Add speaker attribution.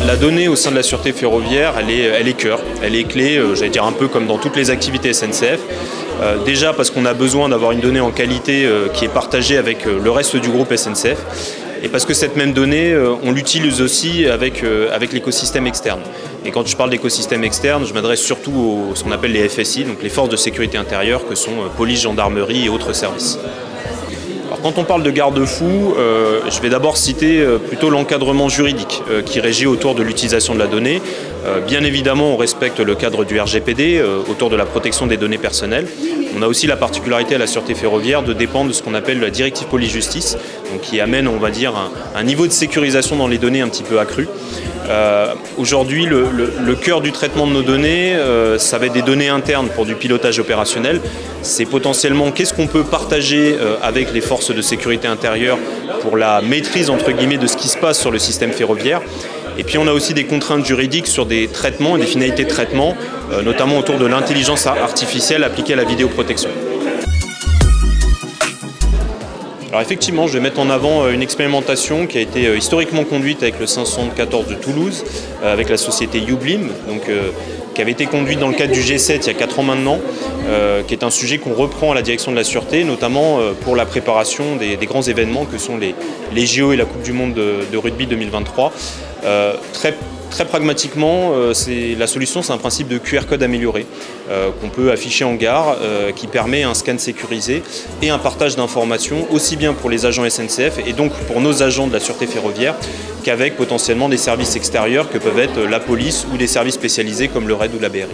Speaker 1: La donnée au sein de la sûreté ferroviaire, elle est cœur, elle est clé, j'allais dire un peu comme dans toutes les activités SNCF. Déjà parce qu'on a besoin d'avoir une donnée en qualité qui est partagée avec le reste du groupe SNCF. Et parce que cette même donnée, on l'utilise aussi avec l'écosystème externe. Et quand je parle d'écosystème externe, je m'adresse surtout à ce qu'on appelle les FSI, donc les forces de sécurité intérieure, que sont police, gendarmerie et autres services. Alors, quand on parle de garde-fous, je vais d'abord citer plutôt l'encadrement juridique qui régit autour de l'utilisation de la donnée. Bien évidemment, on respecte le cadre du RGPD autour de la protection des données personnelles. On a aussi la particularité à la sûreté ferroviaire de dépendre de ce qu'on appelle la directive police-justice, qui amène, on va dire, un niveau de sécurisation dans les données un petit peu accru. Aujourd'hui, le cœur du traitement de nos données, ça va être des données internes pour du pilotage opérationnel. C'est potentiellement qu'est-ce qu'on peut partager avec les forces de sécurité intérieure pour la maîtrise, entre guillemets, de ce qui se passe sur le système ferroviaire. Et puis on a aussi des contraintes juridiques sur des traitements et des finalités de traitement, notamment autour de l'intelligence artificielle appliquée à la vidéoprotection. Alors effectivement, je vais mettre en avant une expérimentation qui a été historiquement conduite avec le 574 de Toulouse, avec la société Ublim, qui avait été conduite dans le cadre du G7 il y a 4 ans maintenant, qui est un sujet qu'on reprend à la direction de la sûreté, notamment pour la préparation des grands événements que sont les JO et la Coupe du Monde de rugby 2023. Très pragmatiquement, la solution, c'est un principe de QR code amélioré qu'on peut afficher en gare, qui permet un scan sécurisé et un partage d'informations aussi bien pour les agents SNCF et donc pour nos agents de la sûreté ferroviaire qu'avec potentiellement des services extérieurs que peuvent être la police ou des services spécialisés comme le RAID ou la BRI.